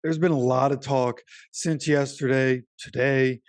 there's been a lot of talk since yesterday, today,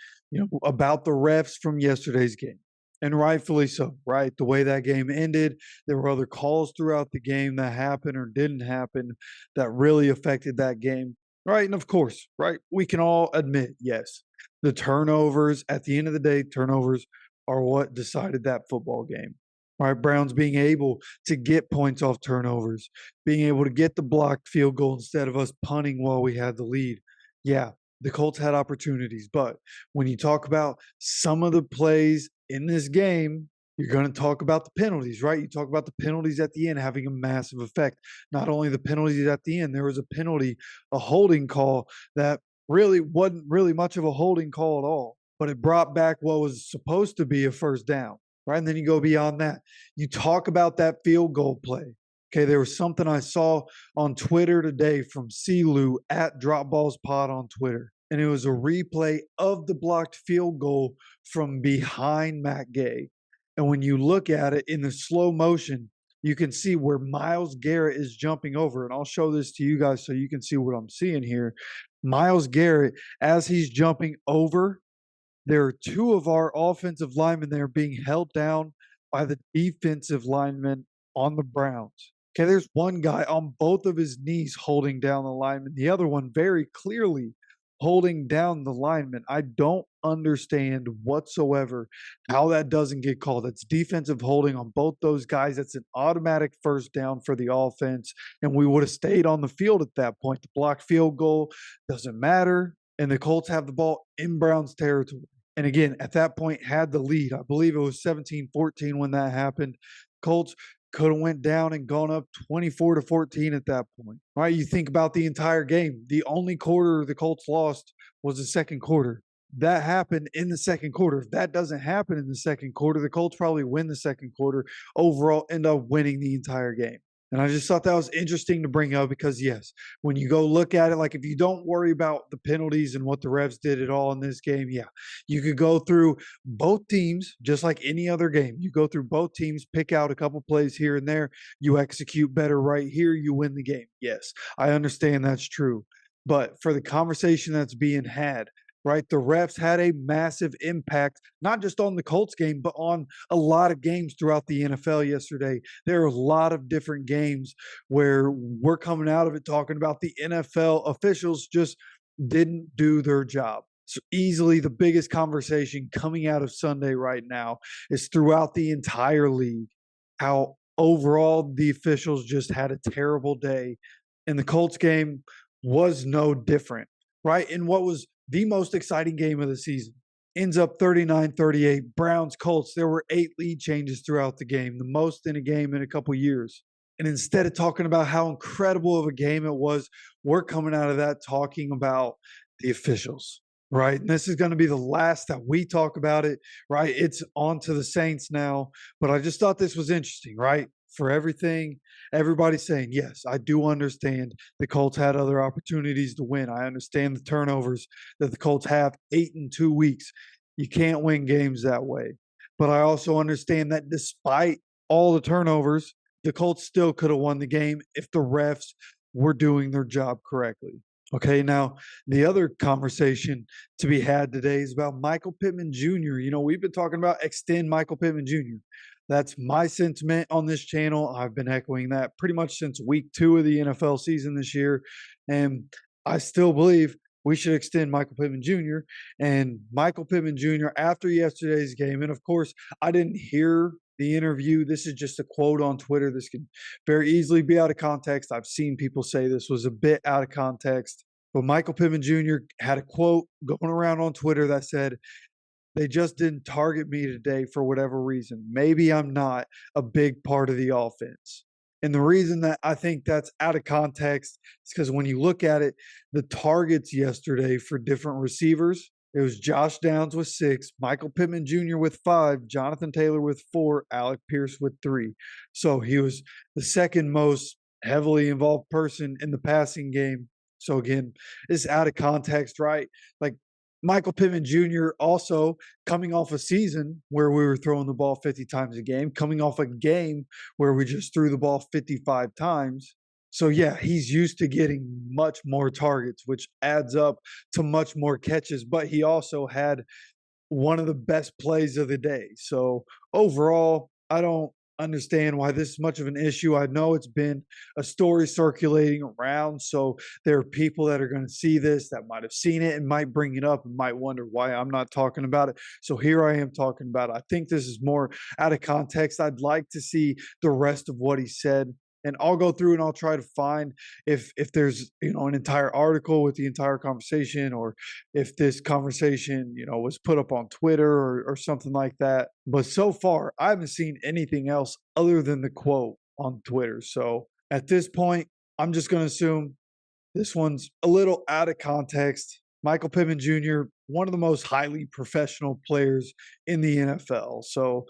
about the refs from yesterday's game. And rightfully so, right? The way that game ended, there were other calls throughout the game that happened or didn't happen that really affected that game, right? And of course, right, we can all admit, yes, the turnovers at the end of the day, turnovers are what decided that football game. Right, Browns being able to get points off turnovers, being able to get the blocked field goal instead of us punting while we had the lead. Yeah, the Colts had opportunities, but when you talk about some of the plays in this game, you're going to talk about the penalties, right? You talk about the penalties at the end having a massive effect. Not only the penalties at the end, there was a penalty, a holding call that really wasn't really much of a holding call at all, but it brought back what was supposed to be a first down, right? And then you go beyond that. You talk about that field goal play. Okay, there was something I saw on Twitter today from CeeLou at DropBallsPod on Twitter, and it was a replay of the blocked field goal from behind Matt Gay. And when you look at it in the slow motion, you can see where Myles Garrett is jumping over. And I'll show this to you guys so you can see what I'm seeing here. Myles Garrett, as he's jumping over, there are two of our offensive linemen there being held down by the defensive linemen on the Browns. Okay, there's one guy on both of his knees holding down the lineman, the other one very clearly holding down the lineman. I don't understand whatsoever how that doesn't get called. It's defensive holding on both those guys. That's an automatic first down for the offense, and we would have stayed on the field at that point. The blocked field goal doesn't matter, and the Colts have the ball in Browns territory. And again, at that point, had the lead. I believe it was 17-14 when that happened. Colts could have went down and gone up 24-14 at that point. Right? You think about the entire game. The only quarter the Colts lost was the second quarter. That happened in the second quarter. If that doesn't happen in the second quarter, the Colts probably win the second quarter, overall end up winning the entire game. And I just thought that was interesting to bring up because, yes, when you go look at it, like if you don't worry about the penalties and what the refs did at all in this game, yeah, you could go through both teams just like any other game. You go through both teams, pick out a couple plays here and there. You execute better right here, you win the game. Yes, I understand that's true. But for the conversation that's being had, right, the refs had a massive impact, not just on the Colts game, but on a lot of games throughout the NFL yesterday. There are a lot of different games where we're coming out of it talking about the NFL officials just didn't do their job. So easily the biggest conversation coming out of Sunday right now is throughout the entire league, how overall the officials just had a terrible day. And the Colts game was no different, right? In what was the most exciting game of the season. Ends up 39-38. Browns Colts. There were 8 lead changes throughout the game, the most in a game in a couple years. And instead of talking about how incredible of a game it was, we're coming out of that talking about the officials, right? And this is going to be the last that we talk about it, right? It's on to the Saints now. But I just thought this was interesting, right? For everything, everybody's saying, yes, I do understand the Colts had other opportunities to win. I understand the turnovers that the Colts have 8 in 2 weeks. You can't win games that way. But I also understand that despite all the turnovers, the Colts still could have won the game if the refs were doing their job correctly. Okay, now the other conversation to be had today is about Michael Pittman Jr. We've been talking about extend Michael Pittman Jr. That's my sentiment on this channel. I've been echoing that pretty much since week 2 of the NFL season this year. And I still believe we should extend Michael Pittman Jr. And Michael Pittman Jr. after yesterday's game. And of course, I didn't hear the interview. This is just a quote on Twitter. This could very easily be out of context. I've seen people say this was a bit out of context. But Michael Pittman Jr. had a quote going around on Twitter that said, "They just didn't target me today for whatever reason. Maybe I'm not a big part of the offense." And the reason that I think that's out of context is because when you look at it, the targets yesterday for different receivers, it was Josh Downs with 6, Michael Pittman Jr. with 5, Jonathan Taylor with 4, Alec Pierce with 3. So he was the second most heavily involved person in the passing game. So again, it's out of context, right? Like Michael Pittman Jr. also coming off a season where we were throwing the ball 50 times a game, coming off a game where we just threw the ball 55 times. So yeah, he's used to getting much more targets, which adds up to much more catches, but he also had one of the best plays of the day. So overall, I don't understand why this is much of an issue. I know it's been a story circulating around. So there are people that are going to see this that might have seen it and might bring it up and might wonder why I'm not talking about it. So here I am talking about it. I think this is more out of context. I'd like to see the rest of what he said. And I'll go through and I'll try to find if there's an entire article with the entire conversation, or if this conversation, was put up on Twitter or something like that. But so far, I haven't seen anything else other than the quote on Twitter. So at this point, I'm just going to assume this one's a little out of context. Michael Pittman Jr., one of the most highly professional players in the NFL. So,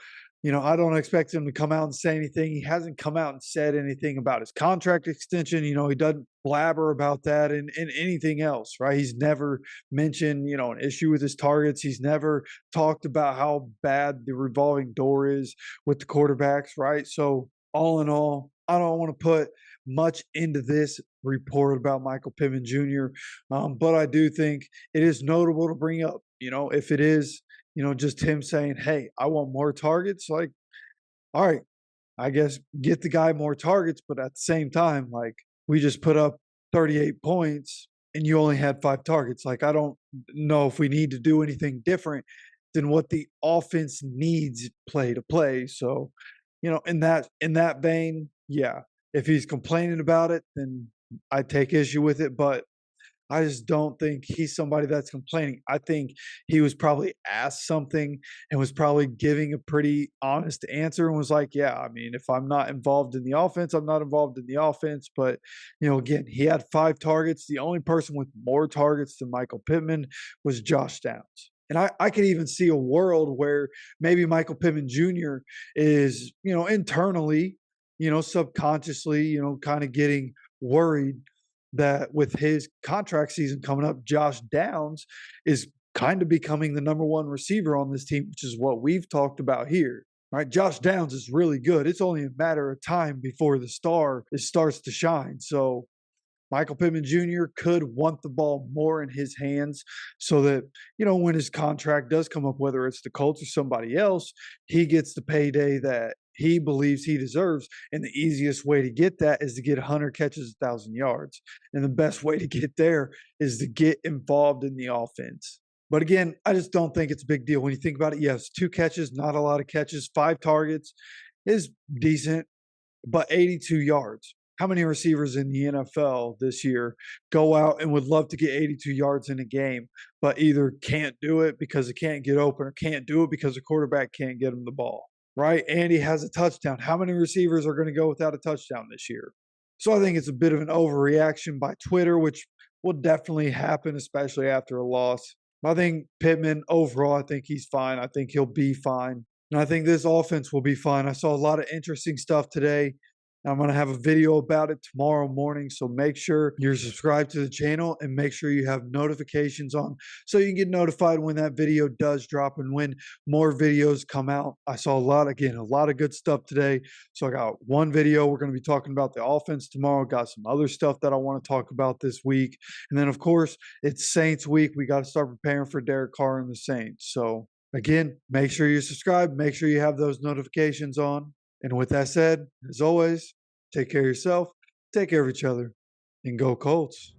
I don't expect him to come out and say anything. He hasn't come out and said anything about his contract extension. He doesn't blabber about that and anything else, right? He's never mentioned, an issue with his targets. He's never talked about how bad the revolving door is with the quarterbacks, right? So, all in all, I don't want to put much into this report about Michael Pittman Jr., but I do think it is notable to bring up. If it is, just him saying, "Hey, I want more targets." Like, all right, I guess get the guy more targets, but at the same time, like, we just put up 38 points and you only had 5 targets. Like, I don't know if we need to do anything different than what the offense needs play to play. So, in that vein, yeah, if he's complaining about it, then I take issue with it. But I just don't think he's somebody that's complaining. I think he was probably asked something and was probably giving a pretty honest answer and was like, "Yeah, I mean, if I'm not involved in the offense, I'm not involved in the offense." But, again, he had 5 targets. The only person with more targets than Michael Pittman was Josh Downs. And I could even see a world where maybe Michael Pittman Jr. is, internally, subconsciously, kind of getting worried that with his contract season coming up, Josh Downs is kind of becoming the number one receiver on this team, which is what we've talked about here. Right? Josh Downs is really good. It's only a matter of time before the star starts to shine. So Michael Pittman Jr. could want the ball more in his hands so that, when his contract does come up, whether it's the Colts or somebody else, he gets the payday that he believes he deserves. And the easiest way to get that is to get 100 catches, 1,000 yards. And the best way to get there is to get involved in the offense. But again, I just don't think it's a big deal. When you think about it, yes, 2 catches, not a lot of catches, 5 targets is decent, but 82 yards. How many receivers in the NFL this year go out and would love to get 82 yards in a game, but either can't do it because they can't get open or can't do it because the quarterback can't get them the ball, right? Andy has a touchdown. How many receivers are going to go without a touchdown this year? So I think it's a bit of an overreaction by Twitter, which will definitely happen, especially after a loss. I think Pittman, overall, I think he's fine. I think he'll be fine. And I think this offense will be fine. I saw a lot of interesting stuff today. I'm going to have a video about it tomorrow morning. So make sure you're subscribed to the channel and make sure you have notifications on so you can get notified when that video does drop and when more videos come out. I saw a lot of good stuff today. So I got one video. We're going to be talking about the offense tomorrow. Got some other stuff that I want to talk about this week. And then, of course, it's Saints week. We got to start preparing for Derek Carr and the Saints. So again, make sure you're subscribed. Make sure you have those notifications on. And with that said, as always, take care of yourself, take care of each other, and go Colts.